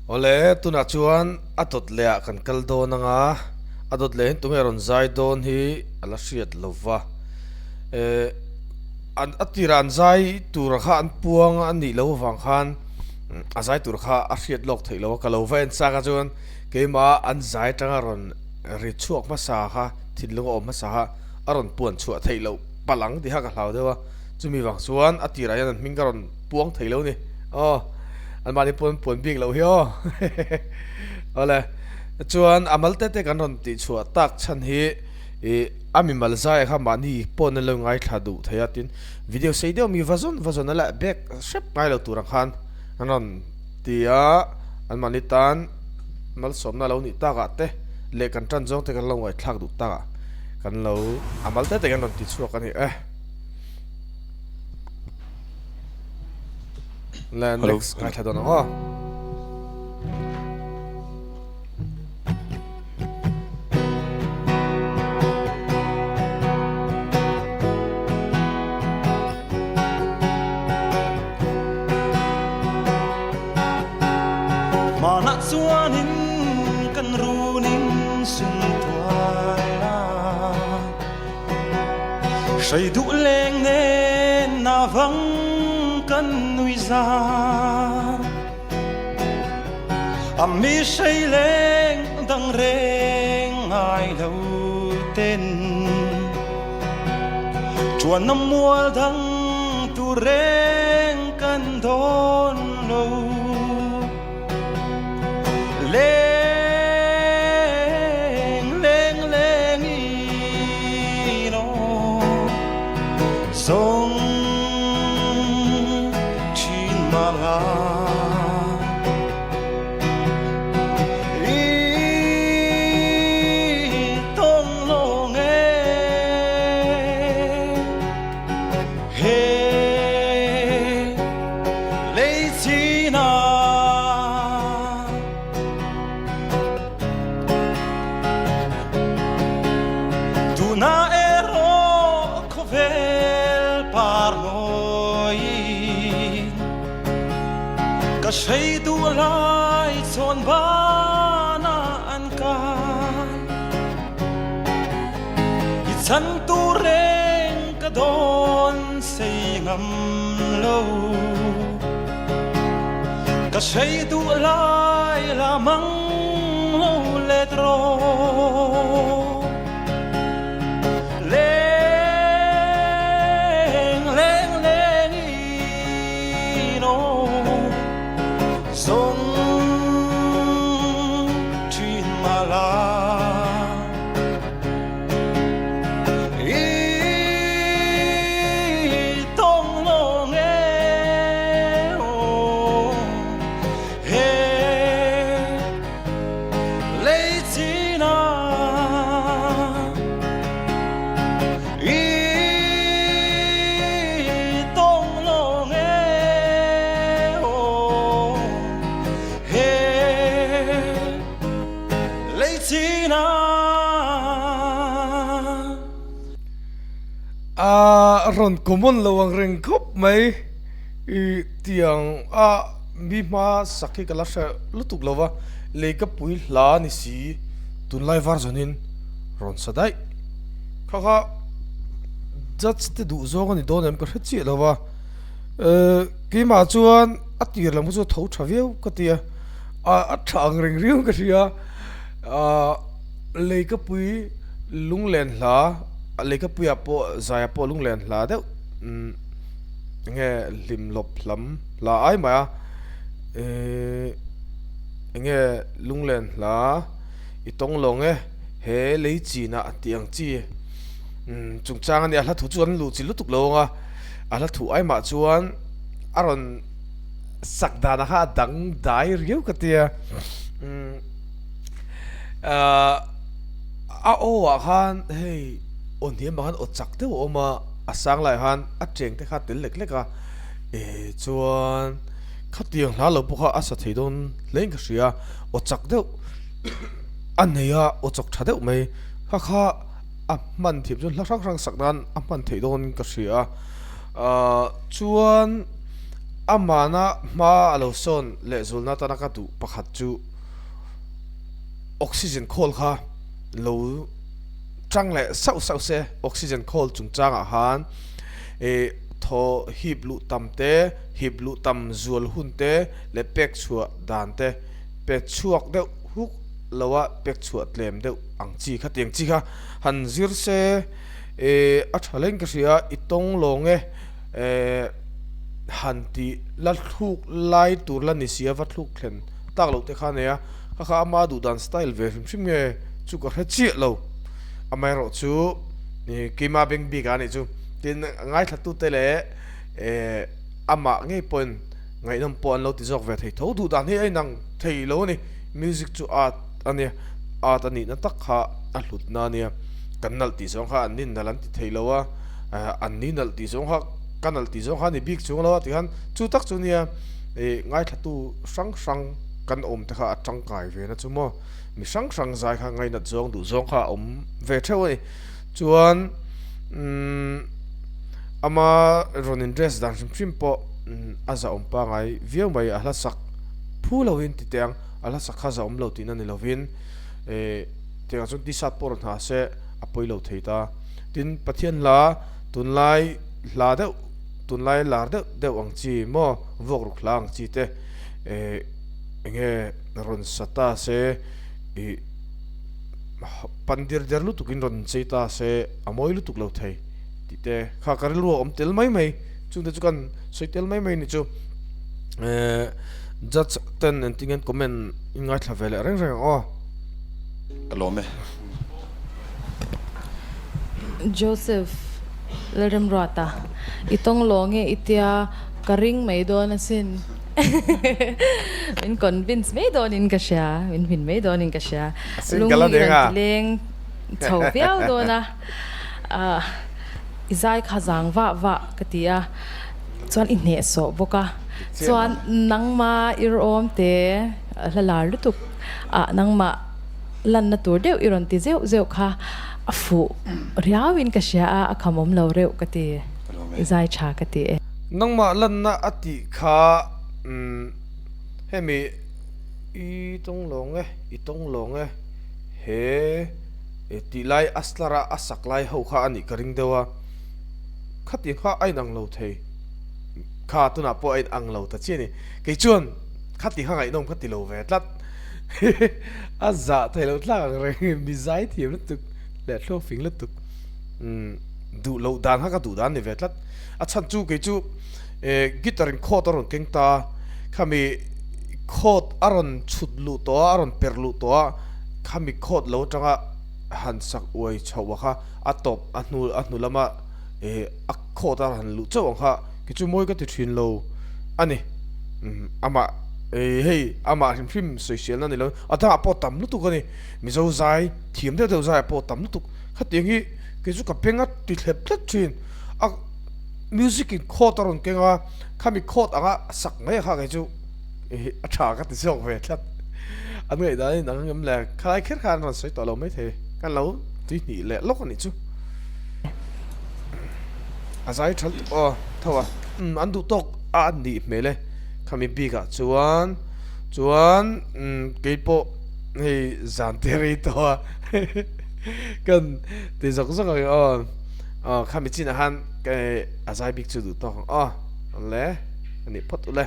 Ole tuna chuan atot le kan kal do nanga adot le tu meron zai don hi ala hriat lova e an atiran zai tur kha an puang an ni lo wang khan a zai tur kha a hriat lok thei lo ka lo ven cha ka chuan keima an zai tanga ron ri chuak ma sa kha thinlung om ma sa ha aron puan chu thei lo palang di ha ka hlau dewa chumi wang chuan atira yan ming ka ron puang thei lo ni anh bạn đi buôn buôn big lâu hiếu, ole, chuan amal tete kan ron ti chua tak chan hi, ami mal zai kha mani pon lo ngai thadu thaya tin video sei deu mi vazon ala back shep ngai lo turang khan anon tia an mani tan mal som na lo ni ta ga te le kan tran jong te kan lo ngai thak du ta kan lo amal tete kan ron ti chua kan hi Land next ngay thadon ako. Mana chuanin kan runin sun tuala Say du leng ne na vang kan nuôi ra mi say lên đằng reng ai đâu tên chùa năm mua đằng tu reng kan đón lâu lên lên lên y nó sông say tu lại chọn bana an kai i chan tu reng ka don say ngam lâu ka say tu lại la mang lâu le tro ron common lawang ring khop mai tiang mi ma sakhi kala sha lutuk lawa le ka pui hla ni si tun lai var zonin ron sadai kha judge te du zong ni don em ka hchi lawa ki ma chuan atir lam chu tho thaveu ka tia a thang ring riu ka ria le ka pui lunglen hla lấy cái bùa po dài po lung lên là đấy nghe lim lop lắm là ai mà nghe lung lên là ít tông long ấy he lấy chi na tiếng chi chúng trang này là thủ chuan lu chi lu tuk long à là thủ ai mà chuan aron sắc đà na ha đắng đai riu cái tia ô han hey ôn hiếm mà hắn ôn chắc thế ôm mà sáng lại hắn chèn thế khát tính lệch lệch chuan khát tiền lá lộc bốc sát thấy đôn lên cái gì ôn chắc thế anh này ôn chắc thật thế mày khá man thiệp chuan lắc răng sắc đan man thấy đôn cái gì chuan amana ma alo son le zulna tanaka tu pakhat chu oxygen khol kha lo trăng lệ sau sau se oxygen khol chung chang a han tho hip lu tam te hip lu tam zual hun te le pek chua dan te pek chuak de huk lawa pek chuat lem de ang chi kha tiang chi kha han zir se a thaleng ka ria itong longe han ti la thuk lai tur la ni sia va thuk thlen tak lo te kha ne a kha ma du dan style ve phim nge chu ko he chi lo amai ro chu kima beng bi ga ni chu tin ngai thatu te le ama nge pon ngai nam pon lo ti jok ve thei tho du dan hi ai nang thei lo ni music chu art ani art ani na tak kha a hlut na nia kanal ti zong kha anin nalan ti thei lo wa anin nal ti zong kha kanal ti zong kha ni big chung lo ti han chu tak chu nia ngai thatu sang kan om te kha atang kai ve na chu mo mi sang zai kha ngai na zong du zong kha om ve theu ni chuan ama ronin dress dan sim po aza om pa ngai viau mai a hla sak phu lo in ti teng a hla sak kha za om lo tin ani lovin tenga chun ti sat por na se apoi lo theita tin pathian la tunlai la de tunlai lar de ang chi mo vok ruk lang chi te enge ron sata se pandir der lu tukin ron cheita se amoi lu tuk lo thei ti te kha karil ro om tel mai chung de chukan soi tel mai ni chu judge ten and tingen comment ingai thavele reng o Alome. Joseph Lerem Rota itong longe itia karing may doon asin min convince may doon in ka siya min may doon in ka siya tiling chau viao doon na izay khazang va katia chuan inhe so boka chuan nangma irom te lalar lutuk nangma lan na tur deuh iron ti zeu kha afu riawin ka sia a khamom lo reu kati izai cha kati nangma lan na ati kha hemi itong longe he ti lai aslara asak lai ho kha ani karing dewa khati kha ai nang lo thei kha tu na po ai ang lo ta chini ke chuan khati ha ngai nom khati lo ve tlat azza thei lo tlang re mi zai thiam lu tuk le thlo fing lu tuk du lo dan ha ka du dan ni ve tlat a chan chu ke chu gitarin khot aron kengta khami khot aron chut lu to aron per lu to khami khot lo tanga han sak oi chawa kha atop anu lama a khot aron lu chaw kha ke chu moi ka ti thin lo ani ama hey ama film social na ni lo ata po tam lu tu ko ni mi zo zai thiam de zai po tam lu tu khating hi ke chu ka penga ti thlep tlat thin a music in khot aron kenga khami khot anga sak mai kha ke chu a tha ka ti sok ve tlat an ngai da nang ngam la khai kher khan ran soi to lo mai the kan lo ti ni le lok ni chu azai thal o thawa an du tok an ni mele khami biga chuan ke po hei zanteri to kan te zok zok khami chin han ke azai big chu du to le ani phot le